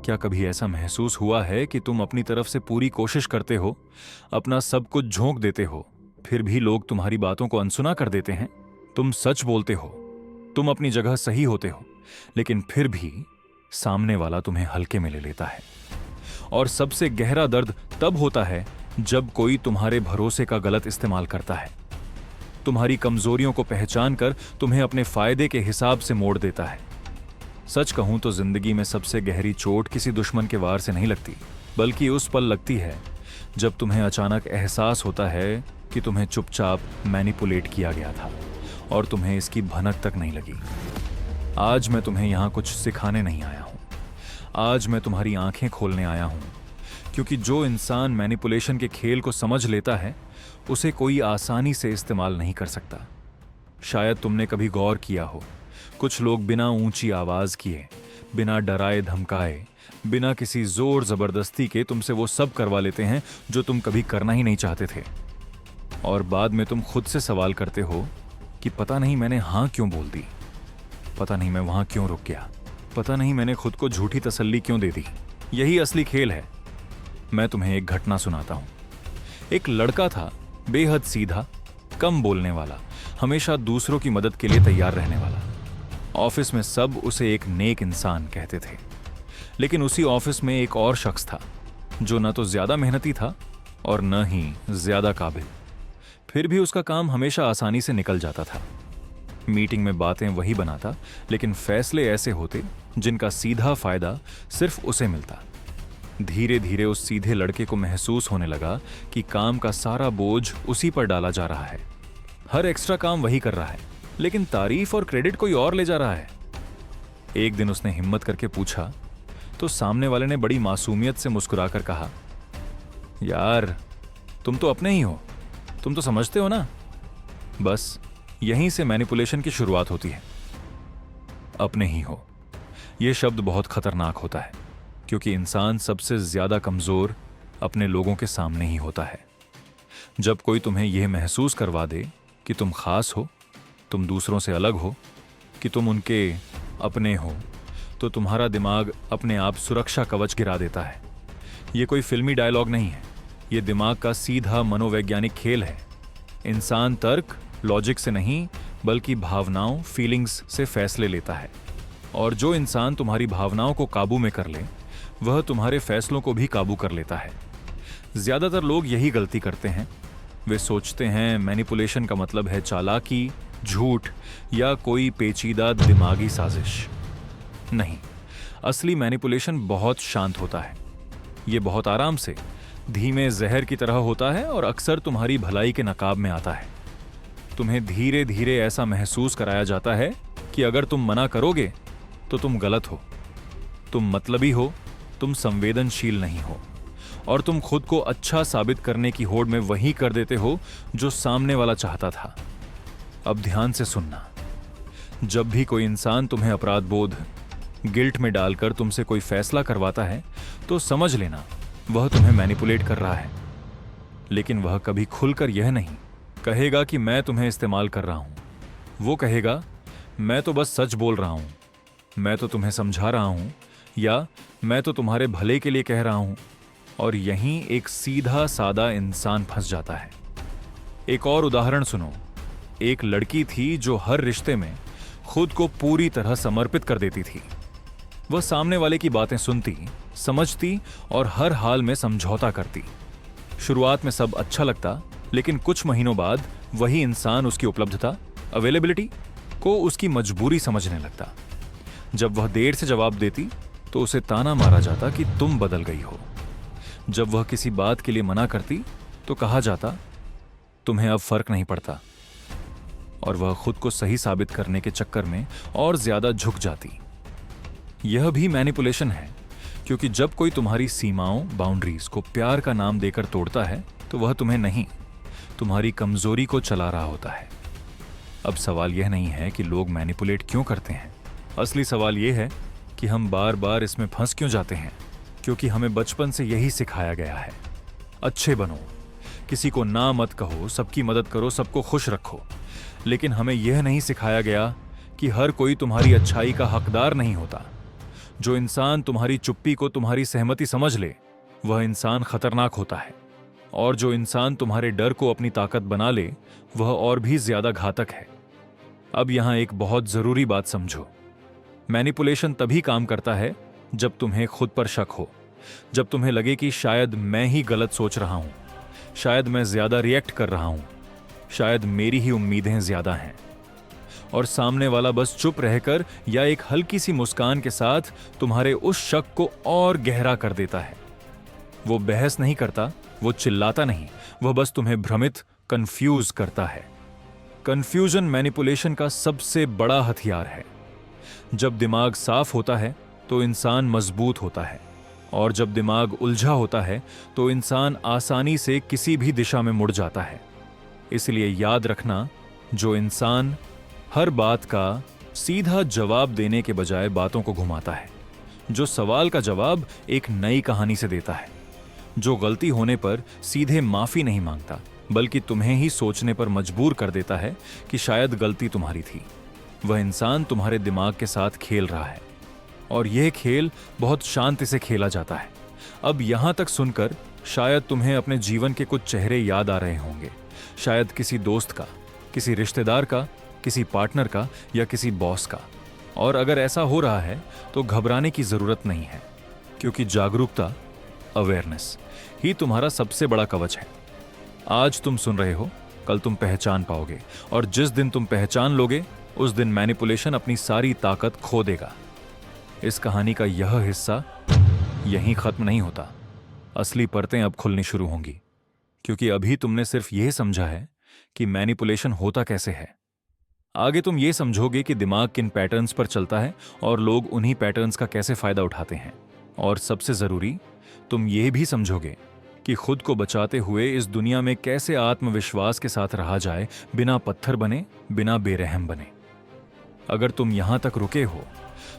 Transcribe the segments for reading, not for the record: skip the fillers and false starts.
क्या कभी ऐसा महसूस हुआ है कि तुम अपनी तरफ से पूरी कोशिश करते हो, अपना सब कुछ झोंक देते हो, फिर भी लोग तुम्हारी बातों को अनसुना कर देते हैं? तुम सच बोलते हो, तुम अपनी जगह सही होते हो, लेकिन फिर भी सामने वाला तुम्हें हल्के में ले लेता है। और सबसे गहरा दर्द तब होता है जब कोई तुम्हारे भरोसे का गलत इस्तेमाल करता है, तुम्हारी कमजोरियों को पहचान कर तुम्हें अपने फायदे के हिसाब से मोड़ देता है। सच कहूं तो जिंदगी में सबसे गहरी चोट किसी दुश्मन के वार से नहीं लगती, बल्कि उस पल लगती है जब तुम्हें अचानक एहसास होता है कि तुम्हें चुपचाप मैनिपुलेट किया गया था और तुम्हें इसकी भनक तक नहीं लगी। आज मैं तुम्हें यहां कुछ सिखाने नहीं आया हूं, आज मैं तुम्हारी आंखें खोलने आया हूं, क्योंकि जो इंसान मैनिपुलेशन के खेल को समझ लेता है उसे कोई आसानी से इस्तेमाल नहीं कर सकता। शायद तुमने कभी गौर किया हो, कुछ लोग बिना ऊंची आवाज किए, बिना डराए धमकाए, बिना किसी जोर जबरदस्ती के तुमसे वो सब करवा लेते हैं जो तुम कभी करना ही नहीं चाहते थे। और बाद में तुम खुद से सवाल करते हो कि पता नहीं मैंने हां क्यों बोल दी, पता नहीं मैं वहां क्यों रुक गया, पता नहीं मैंने खुद को झूठी तसल्ली क्यों दे दी। यही असली खेल है। मैं तुम्हें एक घटना सुनाता हूं। एक लड़का था, बेहद सीधा, कम बोलने वाला, हमेशा दूसरों की मदद के लिए तैयार रहने वाला। ऑफिस में सब उसे एक नेक इंसान कहते थे। लेकिन उसी ऑफिस में एक और शख्स था जो न तो ज्यादा मेहनती था और न ही ज्यादा काबिल। फिर भी उसका काम हमेशा आसानी से निकल जाता था। मीटिंग में बातें वही बनाता, लेकिन फैसले ऐसे होते जिनका सीधा फायदा सिर्फ उसे मिलता। धीरे धीरे उस सीधे लड़के को महसूस होने लगा कि काम का सारा बोझ उसी पर डाला जा रहा है। हर एक्स्ट्रा काम वही कर रहा है, लेकिन तारीफ और क्रेडिट कोई और ले जा रहा है। एक दिन उसने हिम्मत करके पूछा तो सामने वाले ने बड़ी मासूमियत से मुस्कुराकर कहा, यार तुम तो अपने ही हो, तुम तो समझते हो ना। बस यहीं से मैनिपुलेशन की शुरुआत होती है। अपने ही हो, यह शब्द बहुत खतरनाक होता है, क्योंकि इंसान सबसे ज्यादा कमजोर अपने लोगों के सामने ही होता है। जब कोई तुम्हें यह महसूस करवा दे कि तुम खास हो, तुम दूसरों से अलग हो, कि तुम उनके अपने हो, तो तुम्हारा दिमाग अपने आप सुरक्षा कवच गिरा देता है। यह कोई फिल्मी डायलॉग नहीं है, यह दिमाग का सीधा मनोवैज्ञानिक खेल है। इंसान तर्क, लॉजिक से नहीं, बल्कि भावनाओं, फीलिंग्स से फैसले लेता है। और जो इंसान तुम्हारी भावनाओं को काबू में कर ले, वह तुम्हारे फैसलों को भी काबू कर लेता है। ज्यादातर लोग यही गलती करते हैं। वे सोचते हैं मैनिपुलेशन का मतलब है चालाकी, झूठ या कोई पेचीदा दिमागी साजिश। नहीं, असली मैनिपुलेशन बहुत शांत होता है। यह बहुत आराम से, धीमे जहर की तरह होता है और अक्सर तुम्हारी भलाई के नकाब में आता है। तुम्हें धीरे धीरे ऐसा महसूस कराया जाता है कि अगर तुम मना करोगे तो तुम गलत हो, तुम मतलबी हो, तुम संवेदनशील नहीं हो, और तुम खुद को अच्छा साबित करने की होड़ में वही कर देते हो जो सामने वाला चाहता था। अब ध्यान से सुनना, जब भी कोई इंसान तुम्हें अपराध बोध, गिल्ट में डालकर तुमसे कोई फैसला करवाता है, तो समझ लेना वह तुम्हें मैनिपुलेट कर रहा है। लेकिन वह कभी खुलकर यह नहीं कहेगा कि मैं तुम्हें इस्तेमाल कर रहा हूं। वो कहेगा, मैं तो बस सच बोल रहा हूं, मैं तो तुम्हें समझा रहा हूं, या मैं तो तुम्हारे भले के लिए कह रहा हूं। और यहीं एक सीधा सादा इंसान फंस जाता है। एक और उदाहरण सुनो। एक लड़की थी जो हर रिश्ते में खुद को पूरी तरह समर्पित कर देती थी। वह सामने वाले की बातें सुनती, समझती और हर हाल में समझौता करती। शुरुआत में सब अच्छा लगता, लेकिन कुछ महीनों बाद वही इंसान उसकी उपलब्धता, अवेलेबिलिटी को उसकी मजबूरी समझने लगता। जब वह देर से जवाब देती तो उसे ताना मारा जाता कि तुम बदल गई हो। जब वह किसी बात के लिए मना करती तो कहा जाता, तुम्हें अब फर्क नहीं पड़ता। और वह खुद को सही साबित करने के चक्कर में और ज्यादा झुक जाती। यह भी मैनिपुलेशन है, क्योंकि जब कोई तुम्हारी सीमाओं, बाउंड्रीज को प्यार का नाम देकर तोड़ता है, तो वह तुम्हें नहीं, तुम्हारी कमजोरी को चला रहा होता है। अब सवाल यह नहीं है कि लोग मैनिपुलेट क्यों करते हैं। असली सवाल यह है कि हम बार बार इसमें फंस क्यों जाते हैं। क्योंकि हमें बचपन से यही सिखाया गया है, अच्छे बनो, किसी को ना मत कहो, सबकी मदद करो, सबको खुश रखो। लेकिन हमें यह नहीं सिखाया गया कि हर कोई तुम्हारी अच्छाई का हकदार नहीं होता। जो इंसान तुम्हारी चुप्पी को तुम्हारी सहमति समझ ले, वह इंसान खतरनाक होता है। और जो इंसान तुम्हारे डर को अपनी ताकत बना ले, वह और भी ज्यादा घातक है। अब यहां एक बहुत जरूरी बात समझो। मैनिपुलेशन तभी काम करता है जब तुम्हें खुद पर शक हो, जब तुम्हें लगे कि शायद मैं ही गलत सोच रहा हूं, शायद मैं ज्यादा रिएक्ट कर रहा हूं, शायद मेरी ही उम्मीदें ज्यादा हैं। और सामने वाला बस चुप रहकर या एक हल्की सी मुस्कान के साथ तुम्हारे उस शक को और गहरा कर देता है। वो बहस नहीं करता, वो चिल्लाता नहीं, वह बस तुम्हें भ्रमित, कंफ्यूज करता है। कंफ्यूजन मैनिपुलेशन का सबसे बड़ा हथियार है। जब दिमाग साफ होता है तो इंसान मजबूत होता है, और जब दिमाग उलझा होता है तो इंसान आसानी से किसी भी दिशा में मुड़ जाता है। इसलिए याद रखना, जो इंसान हर बात का सीधा जवाब देने के बजाय बातों को घुमाता है, जो सवाल का जवाब एक नई कहानी से देता है, जो गलती होने पर सीधे माफी नहीं मांगता बल्कि तुम्हें ही सोचने पर मजबूर कर देता है कि शायद गलती तुम्हारी थी, वह इंसान तुम्हारे दिमाग के साथ खेल रहा है। और यह खेल बहुत शांति से खेला जाता है। अब यहां तक सुनकर शायद तुम्हें अपने जीवन के कुछ चेहरे याद आ रहे होंगे, शायद किसी दोस्त का, किसी रिश्तेदार का, किसी पार्टनर का या किसी बॉस का। और अगर ऐसा हो रहा है तो घबराने की जरूरत नहीं है, क्योंकि जागरूकता, अवेयरनेस ही तुम्हारा सबसे बड़ा कवच है। आज तुम सुन रहे हो, कल तुम पहचान पाओगे, और जिस दिन तुम पहचान लोगे उस दिन मैनिपुलेशन अपनी सारी ताकत खो देगा। इस कहानी का यह हिस्सा यहीं खत्म नहीं होता। असली परतें अब खुलनी शुरू होंगी, क्योंकि अभी तुमने सिर्फ यह समझा है कि मैनिपुलेशन होता कैसे है। आगे तुम ये समझोगे कि दिमाग किन पैटर्न्स पर चलता है और लोग उन्हीं पैटर्न्स का कैसे फायदा उठाते हैं। और सबसे जरूरी, तुम ये भी समझोगे कि खुद को बचाते हुए इस दुनिया में कैसे आत्मविश्वास के साथ रहा जाए, बिना पत्थर बने, बिना बेरहम बने। अगर तुम यहां तक रुके हो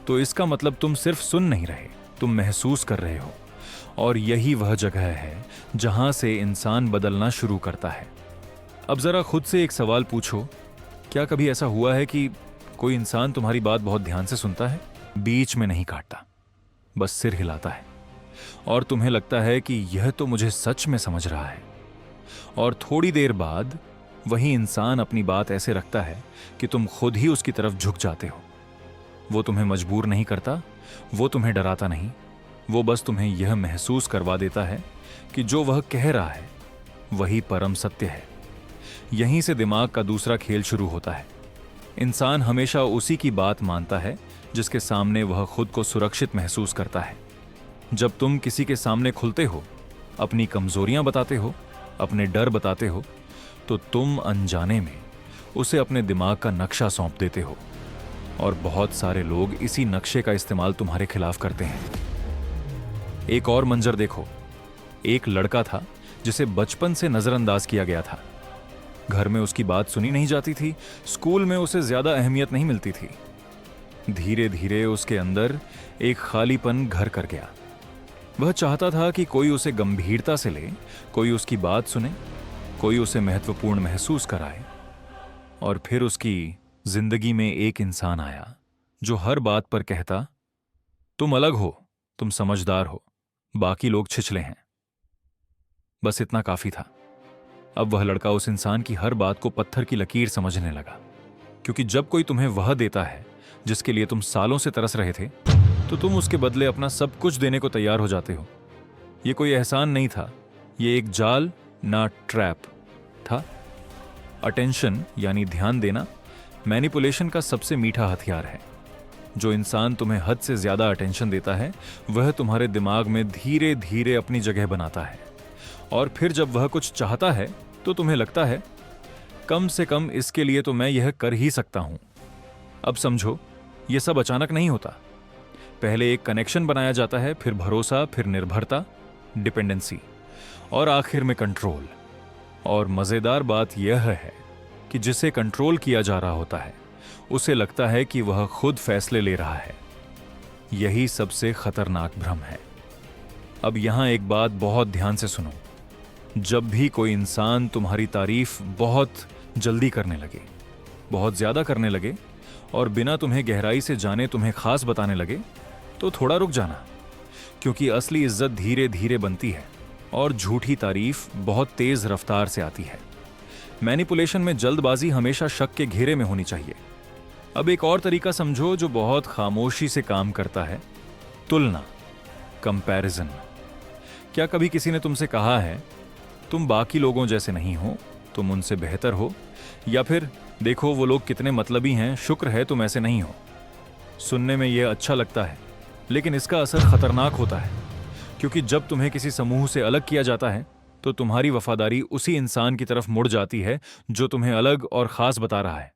तो इसका मतलब तुम सिर्फ सुन नहीं रहे, तुम महसूस कर रहे हो। और यही वह जगह है जहां से इंसान बदलना शुरू करता है। अब जरा खुद से एक सवाल पूछो, क्या कभी ऐसा हुआ है कि कोई इंसान तुम्हारी बात बहुत ध्यान से सुनता है, बीच में नहीं काटता, बस सिर हिलाता है, और तुम्हें लगता है कि यह तो मुझे सच में समझ रहा है। और थोड़ी देर बाद वही इंसान अपनी बात ऐसे रखता है कि तुम खुद ही उसकी तरफ झुक जाते हो। वो तुम्हें मजबूर नहीं करता, वो तुम्हें डराता नहीं, वो बस तुम्हें यह महसूस करवा देता है कि जो वह कह रहा है वही परम सत्य है। यहीं से दिमाग का दूसरा खेल शुरू होता है। इंसान हमेशा उसी की बात मानता है जिसके सामने वह खुद को सुरक्षित महसूस करता है। जब तुम किसी के सामने खुलते हो, अपनी कमजोरियां बताते हो, अपने डर बताते हो, तो तुम अनजाने में उसे अपने दिमाग का नक्शा सौंप देते हो। और बहुत सारे लोग इसी नक्शे का इस्तेमाल तुम्हारे खिलाफ करते हैं। एक और मंजर देखो। एक लड़का था जिसे बचपन से नजरअंदाज किया गया था। घर में उसकी बात सुनी नहीं जाती थी, स्कूल में उसे ज्यादा अहमियत नहीं मिलती थी। धीरे धीरे उसके अंदर एक खालीपन घर कर गया। वह चाहता था कि कोई उसे गंभीरता से ले, कोई उसकी बात सुने, कोई उसे महत्वपूर्ण महसूस कराए। और फिर उसकी जिंदगी में एक इंसान आया जो हर बात पर कहता, तुम अलग हो, तुम समझदार हो, बाकी लोग छिछले हैं। बस इतना काफी था। अब वह लड़का उस इंसान की हर बात को पत्थर की लकीर समझने लगा, क्योंकि जब कोई तुम्हें वह देता है जिसके लिए तुम सालों से तरस रहे थे, तो तुम उसके बदले अपना सब कुछ देने को तैयार हो जाते हो। यह कोई एहसान नहीं था, यह एक जाल ना ट्रैप था। अटेंशन यानी ध्यान देना मैनिपुलेशन का सबसे मीठा हथियार है। जो इंसान तुम्हें हद से ज्यादा अटेंशन देता है, वह तुम्हारे दिमाग में धीरे धीरे अपनी जगह बनाता है। और फिर जब वह कुछ चाहता है तो तुम्हें लगता है, कम से कम इसके लिए तो मैं यह कर ही सकता हूं। अब समझो, यह सब अचानक नहीं होता। पहले एक कनेक्शन बनाया जाता है, फिर भरोसा, फिर निर्भरता, डिपेंडेंसी, और आखिर में कंट्रोल। और मजेदार बात यह है कि जिसे कंट्रोल किया जा रहा होता है उसे लगता है कि वह खुद फैसले ले रहा है। यही सबसे खतरनाक भ्रम है। अब यहां एक बात बहुत ध्यान से सुनो। जब भी कोई इंसान तुम्हारी तारीफ बहुत जल्दी करने लगे, बहुत ज्यादा करने लगे, और बिना तुम्हें गहराई से जाने तुम्हें खास बताने लगे, तो थोड़ा रुक जाना, क्योंकि असली इज्जत धीरे धीरे बनती है और झूठी तारीफ बहुत तेज रफ्तार से आती है। मैनिपुलेशन में जल्दबाजी हमेशा शक के घेरे में होनी चाहिए। अब एक और तरीका समझो जो बहुत खामोशी से काम करता है, तुलना, कंपैरिजन। क्या कभी किसी ने तुमसे कहा है तुम बाकी लोगों जैसे नहीं हो, तुम उनसे बेहतर हो, या फिर देखो वो लोग कितने मतलबी हैं, शुक्र है तुम ऐसे नहीं हो? सुनने में यह अच्छा लगता है, लेकिन इसका असर खतरनाक होता है, क्योंकि जब तुम्हें किसी समूह से अलग किया जाता है तो तुम्हारी वफादारी उसी इंसान की तरफ मुड़ जाती है जो तुम्हें अलग और खास बता रहा है।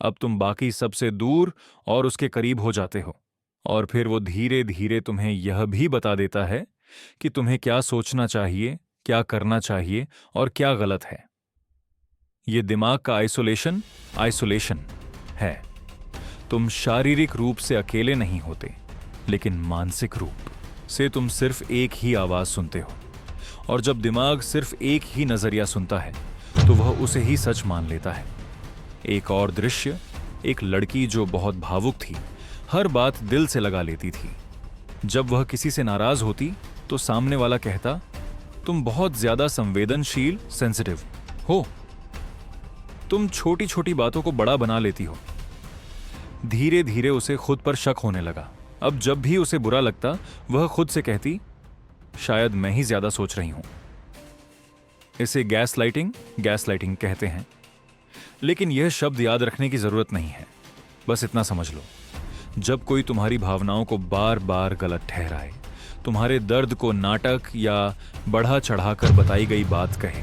अब तुम बाकी सबसे दूर और उसके करीब हो जाते हो, और फिर वो धीरे धीरे तुम्हें यह भी बता देता है कि तुम्हें क्या सोचना चाहिए, क्या करना चाहिए और क्या गलत है। ये दिमाग का आइसोलेशन है। तुम शारीरिक रूप से अकेले नहीं होते, लेकिन मानसिक रूप से तुम सिर्फ एक ही आवाज सुनते हो, और जब दिमाग सिर्फ एक ही नजरिया सुनता है तो वह उसे ही सच मान लेता है। एक और दृश्य, एक लड़की जो बहुत भावुक थी, हर बात दिल से लगा लेती थी। जब वह किसी से नाराज होती तो सामने वाला कहता, तुम बहुत ज्यादा संवेदनशील, सेंसिटिव हो, तुम छोटी छोटी बातों को बड़ा बना लेती हो। धीरे धीरे उसे खुद पर शक होने लगा। अब जब भी उसे बुरा लगता वह खुद से कहती, शायद मैं ही ज्यादा सोच रही हूं। इसे गैसलाइटिंग कहते हैं। लेकिन यह शब्द याद रखने की जरूरत नहीं है, बस इतना समझ लो, जब कोई तुम्हारी भावनाओं को बार बार गलत ठहराए, तुम्हारे दर्द को नाटक या बढ़ा चढ़ाकर बताई गई बात कहे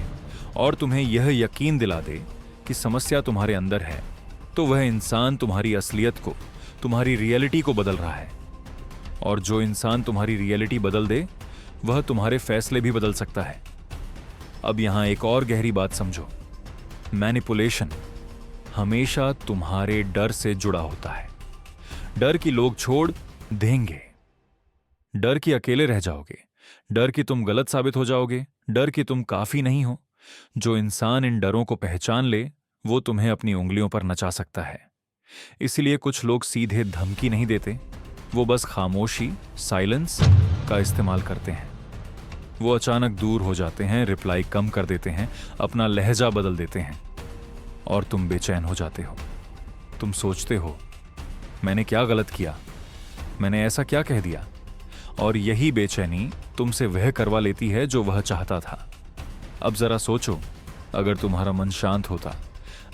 और तुम्हें यह यकीन दिला दे कि समस्या तुम्हारे अंदर है, तो वह इंसान तुम्हारी असलियत को, तुम्हारी रियलिटी को बदल रहा है। और जो इंसान तुम्हारी रियलिटी बदल दे वह तुम्हारे फैसले भी बदल सकता है। अब यहां एक और गहरी बात समझो, मैनिपुलेशन हमेशा तुम्हारे डर से जुड़ा होता है। डर कि लोग छोड़ देंगे, डर कि अकेले रह जाओगे, डर कि तुम गलत साबित हो जाओगे, डर कि तुम काफी नहीं हो। जो इंसान इन डरों को पहचान ले वो तुम्हें अपनी उंगलियों पर नचा सकता है। इसलिए कुछ लोग सीधे धमकी नहीं देते, वो बस खामोशी, साइलेंस का इस्तेमाल करते हैं। वो अचानक दूर हो जाते हैं, रिप्लाई कम कर देते हैं, अपना लहजा बदल देते हैं, और तुम बेचैन हो जाते हो। तुम सोचते हो, मैंने क्या गलत किया, मैंने ऐसा क्या कह दिया? और यही बेचैनी तुमसे वह करवा लेती है जो वह चाहता था। अब जरा सोचो, अगर तुम्हारा मन शांत होता,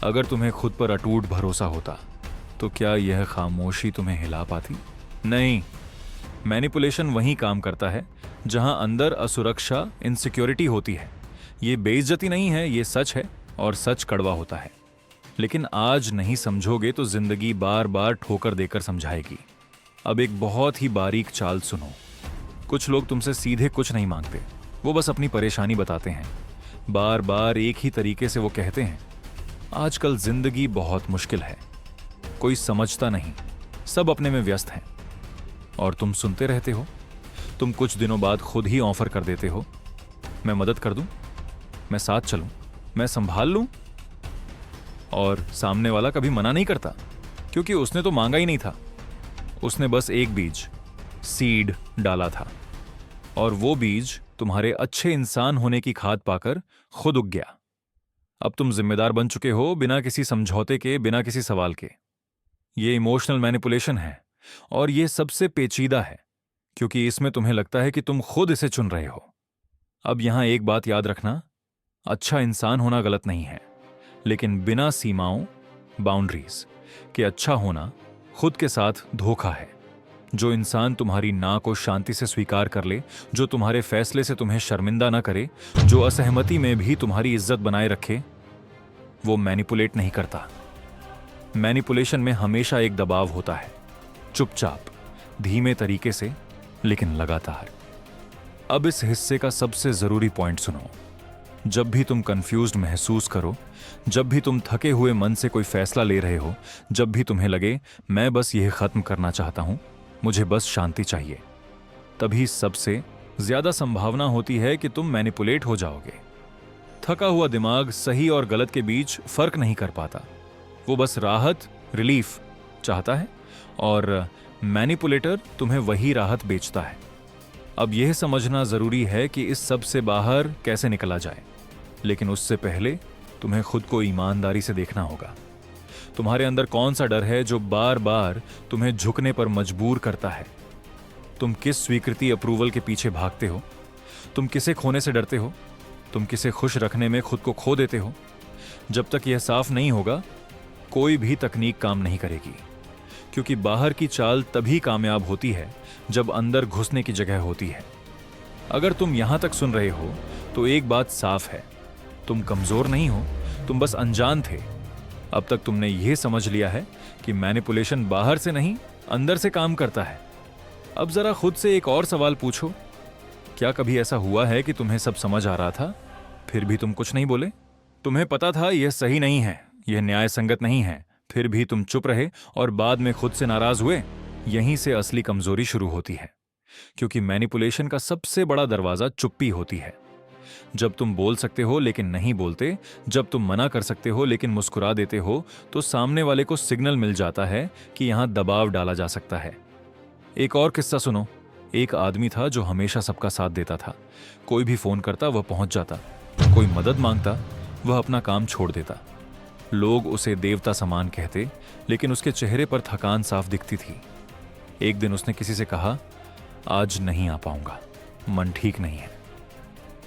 अगर तुम्हें खुद पर अटूट भरोसा होता, तो क्या यह खामोशी तुम्हें हिला पाती? नहीं। मैनिपुलेशन वहीं काम करता है जहां अंदर असुरक्षा, इनसिक्योरिटी होती है। ये बेइज्जती नहीं है, ये सच है, और सच कड़वा होता है। लेकिन आज नहीं समझोगे तो जिंदगी बार बार ठोकर देकर समझाएगी। अब एक बहुत ही बारीक चाल सुनो। कुछ लोग तुमसे सीधे कुछ नहीं मांगते, वो बस अपनी परेशानी बताते हैं। बार बार एक ही तरीके से वो कहते हैं, आजकल जिंदगी बहुत मुश्किल है, कोई समझता नहीं, सब अपने में व्यस्त हैं। और तुम सुनते रहते हो। तुम कुछ दिनों बाद खुद ही ऑफर कर देते हो, मैं मदद कर दूं, मैं साथ चलूं, मैं संभाल लूं। और सामने वाला कभी मना नहीं करता, क्योंकि उसने तो मांगा ही नहीं था। उसने बस एक बीज, सीड डाला था, और वो बीज तुम्हारे अच्छे इंसान होने की खाद पाकर खुद उग गया। अब तुम जिम्मेदार बन चुके हो, बिना किसी समझौते के, बिना किसी सवाल के। ये इमोशनल मैनिपुलेशन है, और ये सबसे पेचीदा है, क्योंकि इसमें तुम्हें लगता है कि तुम खुद इसे चुन रहे हो। अब यहां एक बात याद रखना, अच्छा इंसान होना गलत नहीं है, लेकिन बिना सीमाओं, बाउंड्रीज के अच्छा होना खुद के साथ धोखा है। जो इंसान तुम्हारी ना को शांति से स्वीकार कर ले, जो तुम्हारे फैसले से तुम्हें शर्मिंदा ना करे, जो असहमति में भी तुम्हारी इज्जत बनाए रखे, वो मैनिपुलेट नहीं करता। मैनिपुलेशन में हमेशा एक दबाव होता है, चुपचाप, धीमे तरीके से, लेकिन लगातार। अब इस हिस्से का सबसे जरूरी पॉइंट सुनो। जब भी तुम कंफ्यूज्ड महसूस करो, जब भी तुम थके हुए मन से कोई फैसला ले रहे हो, जब भी तुम्हें लगे मैं बस यह खत्म करना चाहता हूं, मुझे बस शांति चाहिए, तभी सबसे ज्यादा संभावना होती है कि तुम मैनिपुलेट हो जाओगे। थका हुआ दिमाग सही और गलत के बीच फर्क नहीं कर पाता, वो बस राहत, रिलीफ चाहता है, और मैनिपुलेटर तुम्हें वही राहत बेचता है। अब यह समझना जरूरी है कि इस सब से बाहर कैसे निकला जाए, लेकिन उससे पहले तुम्हें खुद को ईमानदारी से देखना होगा। तुम्हारे अंदर कौन सा डर है जो बार बार तुम्हें झुकने पर मजबूर करता है? तुम किस स्वीकृति अप्रूवल के पीछे भागते हो? तुम किसे खोने से डरते हो? तुम किसे खुश रखने में खुद को खो देते हो? जब तक यह साफ नहीं होगा, कोई भी तकनीक काम नहीं करेगी, क्योंकि बाहर की चाल तभी कामयाब होती है जब अंदर घुसने की जगह होती है। अगर तुम यहां तक सुन रहे हो तो एक बात साफ है, तुम कमजोर नहीं हो, तुम बस अनजान थे। अब तक तुमने यह समझ लिया है कि मैनिपुलेशन बाहर से नहीं, अंदर से काम करता है। अब जरा खुद से एक और सवाल पूछो, क्या कभी ऐसा हुआ है कि तुम्हें सब समझ आ रहा था, फिर भी तुम कुछ नहीं बोले? तुम्हें पता था यह सही नहीं है, यह न्याय संगत नहीं है, फिर भी तुम चुप रहे और बाद में खुद से नाराज हुए। यहीं से असली कमजोरी शुरू होती है, क्योंकि मैनिपुलेशन का सबसे बड़ा दरवाजा चुप्पी होती है। जब तुम बोल सकते हो लेकिन नहीं बोलते, जब तुम मना कर सकते हो लेकिन मुस्कुरा देते हो, तो सामने वाले को सिग्नल मिल जाता है कि यहां दबाव डाला जा सकता है। एक और किस्सा सुनो। एक आदमी था जो हमेशा सबका साथ देता था। कोई भी फोन करता वह पहुंच जाता, कोई मदद मांगता वह अपना काम छोड़ देता। लोग उसे देवता समान कहते, लेकिन उसके चेहरे पर थकान साफ दिखती थी। एक दिन उसने किसी से कहा, आज नहीं आ पाऊंगा, मन ठीक नहीं है।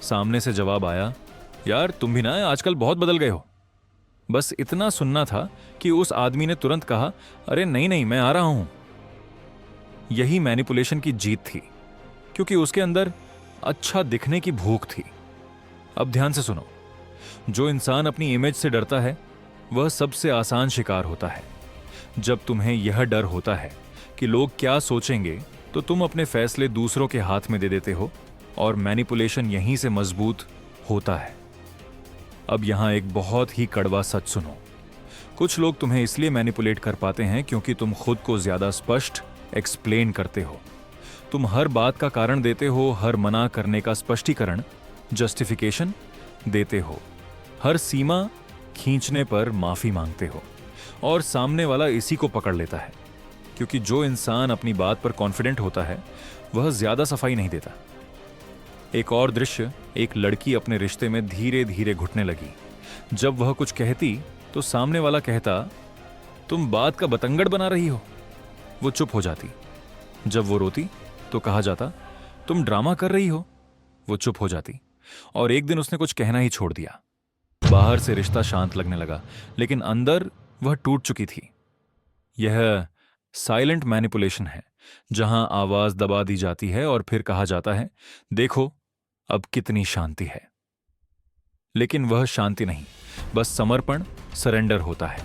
सामने से जवाब आया, यार तुम भी ना आजकल बहुत बदल गए हो। बस इतना सुनना था कि उस आदमी ने तुरंत कहा, अरे नहीं नहीं मैं आ रहा हूं। यही मैनिपुलेशन की जीत थी, क्योंकि उसके अंदर अच्छा दिखने की भूख थी। अब ध्यान से सुनो, जो इंसान अपनी इमेज से डरता है वह सबसे आसान शिकार होता है। जब तुम्हें यह डर होता है कि लोग क्या सोचेंगे, तो तुम अपने फैसले दूसरों के हाथ में दे देते हो और मैनिपुलेशन यहीं से मजबूत होता है। अब यहां एक बहुत ही कड़वा सच सुनो, कुछ लोग तुम्हें इसलिए मैनिपुलेट कर पाते हैं क्योंकि तुम खुद को ज्यादा स्पष्ट एक्सप्लेन करते हो। तुम हर बात का कारण देते हो, हर मना करने का स्पष्टीकरण जस्टिफिकेशन देते हो, हर सीमा खींचने पर माफी मांगते हो, और सामने वाला इसी को पकड़ लेता है, क्योंकि जो इंसान अपनी बात पर कॉन्फिडेंट होता है वह ज्यादा सफाई नहीं देता। एक और दृश्य, एक लड़की अपने रिश्ते में धीरे धीरे घुटने लगी। जब वह कुछ कहती तो सामने वाला कहता, तुम बात का बतंगड़ बना रही हो। वो चुप हो जाती। जब वो रोती तो कहा जाता, तुम ड्रामा कर रही हो। वो चुप हो जाती। और एक दिन उसने कुछ कहना ही छोड़ दिया। बाहर से रिश्ता शांत लगने लगा, लेकिन अंदर वह टूट चुकी थी। यह साइलेंट मैनिपुलेशन है, जहां आवाज दबा दी जाती है और फिर कहा जाता है, देखो अब कितनी शांति है। लेकिन वह शांति नहीं, बस समर्पण, सरेंडर होता है।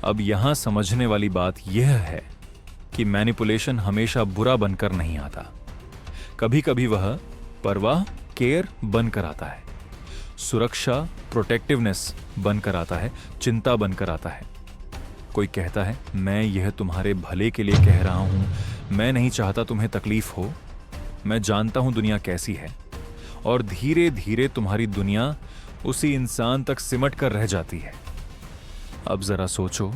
अब यहां समझने वाली बात यह है कि मैनिपुलेशन हमेशा बुरा बनकर नहीं आता। कभी कभी वह परवाह, केयर बनकर आता है, सुरक्षा, प्रोटेक्टिवनेस बनकर आता है, चिंता बनकर आता है। कोई कहता है, मैं यह तुम्हारे भले के लिए कह रहा हूं, मैं नहीं चाहता तुम्हें तकलीफ हो, मैं जानता हूं दुनिया कैसी है। और धीरे धीरे तुम्हारी दुनिया उसी इंसान तक सिमट कर रह जाती है। अब जरा सोचो,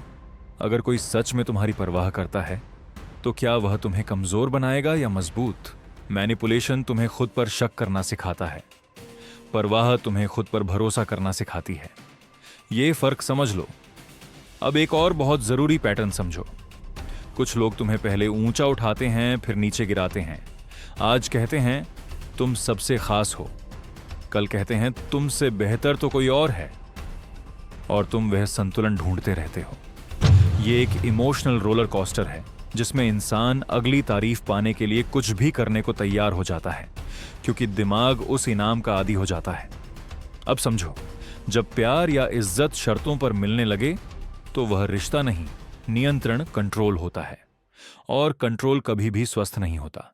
अगर कोई सच में तुम्हारी परवाह करता है तो क्या वह तुम्हें कमजोर बनाएगा या मजबूत? मैनिपुलेशन तुम्हें खुद पर शक करना सिखाता है, परवाह तुम्हें खुद पर भरोसा करना सिखाती है। यह फर्क समझ लो। अब एक और बहुत जरूरी पैटर्न समझो। कुछ लोग तुम्हें पहले ऊंचा उठाते हैं, फिर नीचे गिराते हैं। आज कहते हैं तुम सबसे खास हो, कल कहते हैं तुमसे बेहतर तो कोई और है, और तुम वह संतुलन ढूंढते रहते हो। यह एक इमोशनल रोलर कोस्टर है, जिसमें इंसान अगली तारीफ पाने के लिए कुछ भी करने को तैयार हो जाता है, क्योंकि दिमाग उस इनाम का आदी हो जाता है। अब समझो, जब प्यार या इज्जत शर्तों पर मिलने लगे तो वह रिश्ता नहीं, नियंत्रण, कंट्रोल होता है, और कंट्रोल कभी भी स्वस्थ नहीं होता।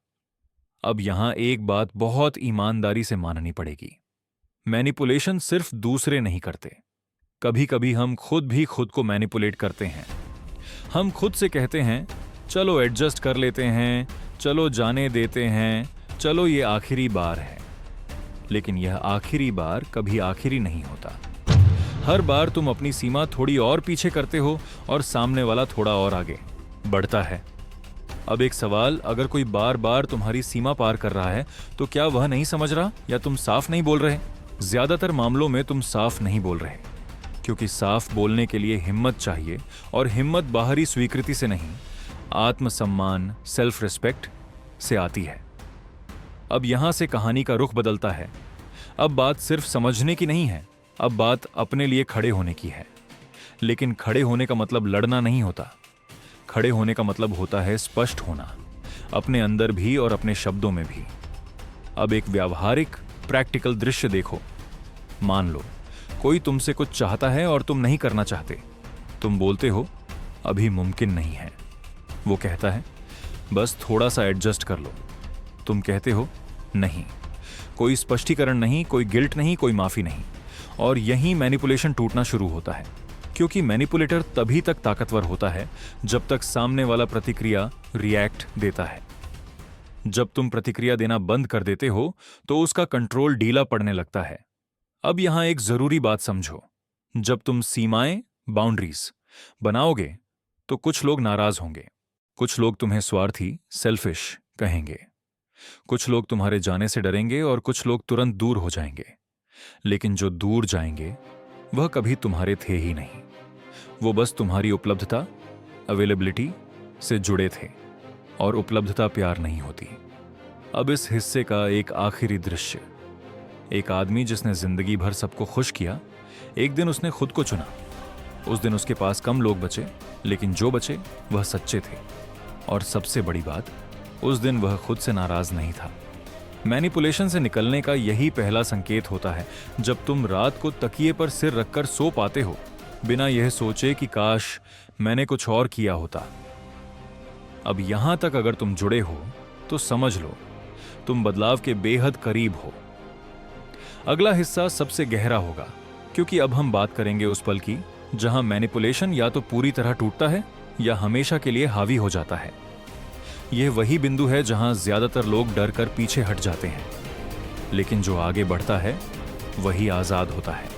अब यहां एक बात बहुत ईमानदारी से माननी पड़ेगी, मैनिपुलेशन सिर्फ दूसरे नहीं करते, कभी कभी हम खुद भी खुद को मैनिपुलेट करते हैं। हम खुद से कहते हैं, चलो एडजस्ट कर लेते हैं, चलो जाने देते हैं, चलो ये आखिरी बार है। लेकिन यह आखिरी बार कभी आखिरी नहीं होता। हर बार तुम अपनी सीमा थोड़ी और पीछे करते हो और सामने वाला थोड़ा और आगे बढ़ता है। अब एक सवाल, अगर कोई बार बार तुम्हारी सीमा पार कर रहा है तो क्या वह नहीं समझ रहा या तुम साफ नहीं बोल रहे? ज्यादातर मामलों में तुम साफ नहीं बोल रहे, क्योंकि साफ बोलने के लिए हिम्मत चाहिए, और हिम्मत बाहरी स्वीकृति से नहीं, आत्मसम्मान, सेल्फ रिस्पेक्ट से आती है। अब यहां से कहानी का रुख बदलता है। अब बात सिर्फ समझने की नहीं है, अब बात अपने लिए खड़े होने की है। लेकिन खड़े होने का मतलब लड़ना नहीं होता। खड़े होने का मतलब होता है स्पष्ट होना, अपने अंदर भी और अपने शब्दों में भी। अब एक व्यावहारिक प्रैक्टिकल दृश्य देखो। मान लो कोई तुमसे कुछ चाहता है और तुम नहीं करना चाहते। तुम बोलते हो अभी मुमकिन नहीं है। वो कहता है बस थोड़ा सा एडजस्ट कर लो। तुम कहते हो नहीं। कोई स्पष्टीकरण नहीं, कोई गिल्ट नहीं, कोई माफी नहीं। और यहीं मैनिपुलेशन टूटना शुरू होता है, क्योंकि मैनिपुलेटर तभी तक ताकतवर होता है जब तक सामने वाला प्रतिक्रिया रिएक्ट देता है। जब तुम प्रतिक्रिया देना बंद कर देते हो तो उसका कंट्रोल ढीला पड़ने लगता है। अब यहां एक जरूरी बात समझो, जब तुम सीमाएं, बाउंड्रीज बनाओगे तो कुछ लोग नाराज होंगे, कुछ लोग तुम्हें स्वार्थी, सेल्फिश कहेंगे, कुछ लोग तुम्हारे जाने से डरेंगे और कुछ लोग तुरंत दूर हो जाएंगे। लेकिन जो दूर जाएंगे वह कभी तुम्हारे थे ही नहीं। वो बस तुम्हारी उपलब्धता, अवेलेबिलिटी से जुड़े थे, और उपलब्धता प्यार नहीं होती। अब इस हिस्से का एक आखिरी दृश्य। एक आदमी जिसने जिंदगी भर सबको खुश किया, एक दिन उसने खुद को चुना। उस दिन उसके पास कम लोग बचे, लेकिन जो बचे वह सच्चे थे। और सबसे बड़ी बात, उस दिन वह खुद से नाराज नहीं था। मैनिपुलेशन से निकलने का यही पहला संकेत होता है, जब तुम रात को तकिए पर सिर रखकर सो पाते हो बिना यह सोचे कि काश मैंने कुछ और किया होता। अब यहां तक अगर तुम जुड़े हो तो समझ लो तुम बदलाव के बेहद करीब हो। अगला हिस्सा सबसे गहरा होगा, क्योंकि अब हम बात करेंगे उस पल की जहां मैनिपुलेशन या तो पूरी तरह टूटता है या हमेशा के लिए हावी हो जाता है। यह वही बिंदु है जहां ज्यादातर लोग डर कर पीछे हट जाते हैं, लेकिन जो आगे बढ़ता है वही आजाद होता है।